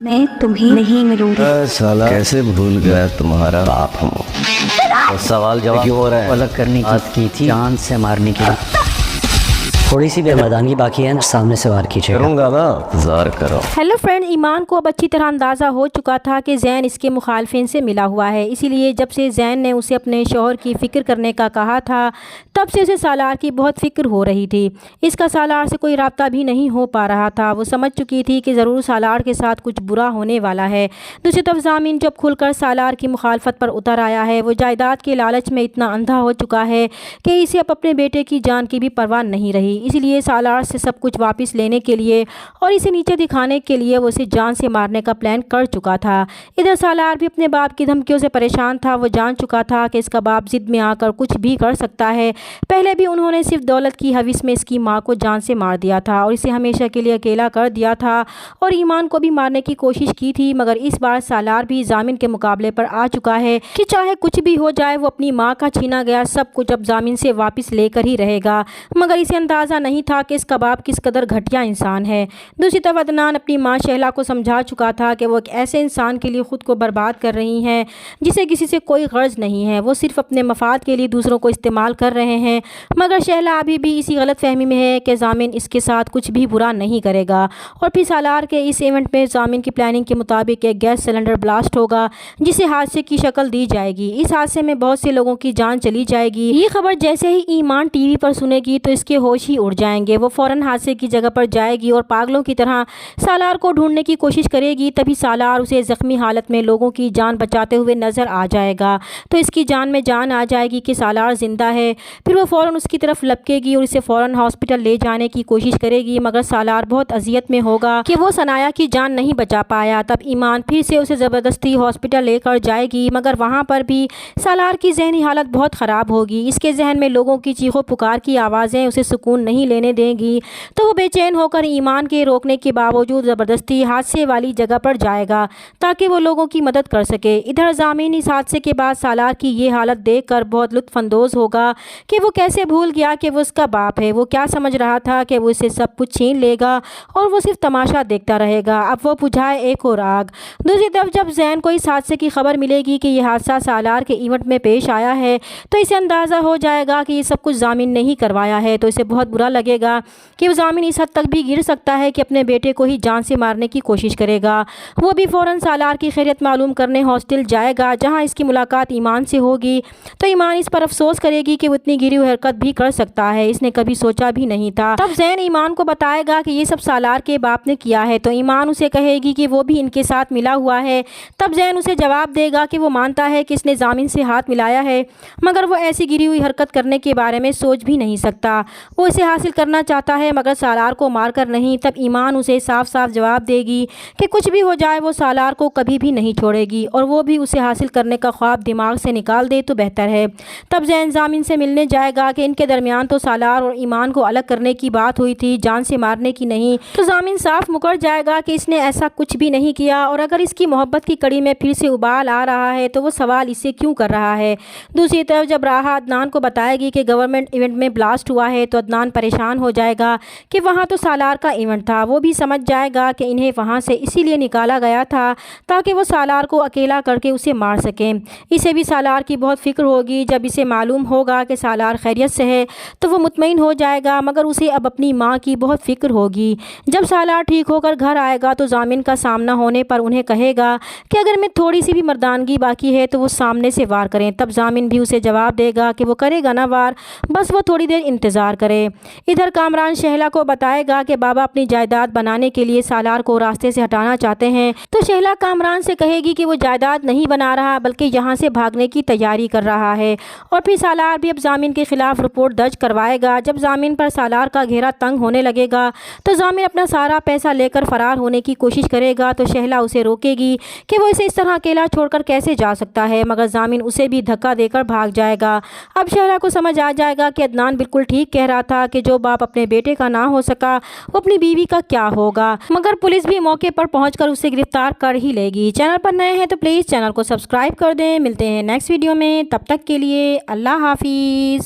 मैं तुम्हें नहीं मिलूंगी। साला कैसे भूल गया तुम्हारा बाप हूँ। और सवाल जवाब क्यों हो रहा है? अलग करने की बात की थी, जान से मारने की। थोड़ी सी बेमर्दानगी बाकी है, सामने से वार कीजिएगा। करूँगा ना, इंतजार करो। हेलो फ्रेंड, ईमान को अब अच्छी तरह अंदाज़ा हो चुका था कि जैन इसके मुखालफिन से मिला हुआ है। इसीलिए जब से जैन ने उसे अपने शौहर की फ़िक्र करने का कहा था, तब से उसे सालार की बहुत फ़िक्र हो रही थी। इसका सालार से कोई राब्ता भी नहीं हो पा रहा था। वो समझ चुकी थी कि ज़रूर सालार के साथ कुछ बुरा होने वाला है। दूसरी तरफ ज़ामिन जब खुलकर सालार की मुखालफत पर उतर आया है। वो जायदाद के लालच में इतना अंधा हो चुका है कि इसे अब अपने बेटे की जान की भी परवाह नहीं रही। इसलिए सालार से सब कुछ वापस लेने के लिए और इसे नीचे दिखाने के लिए वो इसे जान से मारने का प्लान कर चुका था। इधर सालार भी अपने बाप की धमकियों से परेशान था। वो जान चुका था कि इसका बाप जिद में आकर कुछ भी कर सकता है। पहले भी उन्होंने सिर्फ दौलत की हविस में इसकी माँ को जान से मार दिया था और इसे हमेशा के लिए अकेला कर दिया था और ईमान को भी मारने की कोशिश की थी। मगर इस बार सालार भी ज़ामिन के मुकाबले पर आ चुका है कि चाहे कुछ भी हो जाए, वो अपनी माँ का छीना गया सब कुछ अब ज़ामिन से वापस लेकर ही रहेगा। मगर इसे अंदाज़ा नहीं था कि इसका बाप किस कदर घटिया इंसान है। दूसरी तरफ अदनान अपनी माँ शहला को समझा चुका था कि वो एक ऐसे इंसान के लिए ख़ुद को बर्बाद कर रही हैं जिसे किसी से कोई गर्ज नहीं है। वो सिर्फ अपने मफाद के लिए दूसरों को इस्तेमाल कर रहे हैं। मगर शहला अभी भी इसी गलत फहमी में है कि ज़ामिन इसके साथ कुछ भी बुरा नहीं करेगा। और फिर सालार के इस इवेंट में ज़ामिन की प्लानिंग के मुताबिक एक गैस सिलेंडर ब्लास्ट होगा जिसे हादसे की शक्ल दी जाएगी। इस हादसे में बहुत से लोगों की जान चली जाएगी। ये खबर जैसे ही ईमान टीवी पर सुनेगी तो इसके होश ही उड़ जाएंगे। वो फ़ौरन हादसे की जगह पर जाएगी और पागलों की तरह सालार को ढूंढने की कोशिश करेगी। तभी सालार उसे ज़ख्मी हालत में लोगों की जान बचाते हुए नज़र आ जाएगा तो इसकी जान में जान आ जाएगी कि सालार ज़िंदा है। फिर वो फ़ौरन उसकी तरफ लपकेगी और इसे फ़ौरन हॉस्पिटल ले जाने की कोशिश करेगी। मगर सालार बहुत अजियत में होगा कि वो सनाया की जान नहीं बचा पाया। तब ईमान फिर से उसे ज़बरदस्ती हॉस्पिटल लेकर जाएगी। मगर वहाँ पर भी सालार की जहनी हालत बहुत ख़राब होगी। इसके जहन में लोगों की चीखों पुकार की आवाज़ें उसे सुकून नहीं लेने देंगी। तो वो बेचैन होकर ईमान के रोकने के बावजूद ज़बरदस्ती हादसे वाली जगह पर जाएगा ताकि वो लोगों की मदद कर सके। इधर ज़ामिन इस हादसे के बाद सालार की ये हालत देखकर बहुत लुत्फ़अंदोज़ होगा कि वो कैसे भूल गया कि वो उसका बाप है। वो क्या समझ रहा था कि वो इसे सब कुछ छीन लेगा और वो सिर्फ तमाशा देखता रहेगा। अब वो बुझाए एक और आग। दूसरी तरफ जब जैन को इस हादसे की खबर मिलेगी कि यह हादसा सालार के इवेंट में पेश आया है तो इसे अंदाज़ा हो जाएगा कि ये सब कुछ ज़ामिन ने ही करवाया है। तो इसे बहुत बुरा लगेगा कि वो ज़ामिन इस हद तक भी गिर सकता है कि अपने बेटे को ही जान से मारने की कोशिश करेगा। वो भी फ़ौरन सालार की खैरियत मालूम करने हॉस्टल जाएगा जहाँ इसकी मुलाकात ईमान से होगी। तो ईमान इस पर अफसोस करेगी कि वो इतनी गिरी हुई हरकत भी कर सकता है, इसने कभी सोचा भी नहीं था। तब जैन ईमान को बताएगा कि ये सब सालार के बाप ने किया है। तो ईमान उसे कहेगी कि वो भी इनके साथ मिला हुआ है। तब जैन उसे जवाब देगा कि वो मानता है कि इसने ज़ामिन से हाथ मिलाया है मगर वो ऐसी गिरी हुई हरकत करने के बारे में सोच भी नहीं सकता। वो इसे हासिल करना चाहता है मगर सालार को मार कर नहीं। तब ईमान उसे साफ साफ जवाब देगी कि कुछ भी हो जाए वो सालार को कभी भी नहीं छोड़ेगी और वो भी उसे हासिल करने का ख्वाब दिमाग से निकाल दे तो बेहतर है। तब जैन ज़ामिन से मिलने जाएगा कि इनके दरमियान तो सालार और ईमान को अलग करने की बात हुई थी, जान से मारने की नहीं। तो ज़ामिन साफ मुकर जाएगा कि इसने ऐसा कुछ भी नहीं किया और अगर इसकी मोहब्बत की कड़ी में फिर से उबाल आ रहा है तो वो सवाल इसे क्यों कर रहा है। दूसरी तरफ जब राहा अदनान को बताएगी कि गवर्नमेंट इवेंट में ब्लास्ट हुआ है तो अदनान परेशान हो जाएगा कि वहाँ तो सालार का इवेंट था। वो भी समझ जाएगा कि इन्हें वहाँ से इसीलिए निकाला गया था ताकि वो सालार को अकेला करके उसे मार सकें। इसे भी सालार की बहुत फ़िक्र होगी। जब इसे मालूम होगा कि सालार खैरियत से है तो वो मुतमईन हो जाएगा मगर उसे अब अपनी माँ की बहुत फ़िक्र होगी। जब सालार ठीक होकर घर आएगा तो ज़ामिन का सामना होने पर उन्हें कहेगा कि अगर मैं थोड़ी सी भी मर्दानगी बाकी है तो वो सामने से वार करें। तब ज़ामिन भी उसे जवाब देगा कि वो करेगा ना वार, बस वो थोड़ी देर इंतज़ार करे। इधर कामरान शहला को बताएगा कि बाबा अपनी जायदाद बनाने के लिए सालार को रास्ते से हटाना चाहते हैं। तो शहला कामरान से कहेगी कि वो जायदाद नहीं बना रहा बल्कि यहाँ से भागने की तैयारी कर रहा है। और फिर सालार भी अब ज़ामिन के ख़िलाफ़ रिपोर्ट दर्ज करवाएगा। जब ज़ामिन पर सालार का घेरा तंग होने लगेगा तो ज़ामिन अपना सारा पैसा लेकर फ़रार होने की कोशिश करेगा। तो शहला उसे रोकेगी कि वो इसे इस तरह अकेला छोड़कर कैसे जा सकता है मगर ज़ामिन उसे भी धक्का देकर भाग जाएगा। अब शहला को समझ आ जाएगा कि अदनान बिल्कुल ठीक कह रहा था कि जो बाप अपने बेटे का ना हो सका वो अपनी बीवी का क्या होगा। मगर पुलिस भी मौके पर पहुंचकर उसे गिरफ्तार कर ही लेगी। चैनल पर नए हैं तो प्लीज़ चैनल को सब्सक्राइब कर दें। मिलते हैं नेक्स्ट वीडियो में, तब तक के लिए अल्लाह हाफिज़।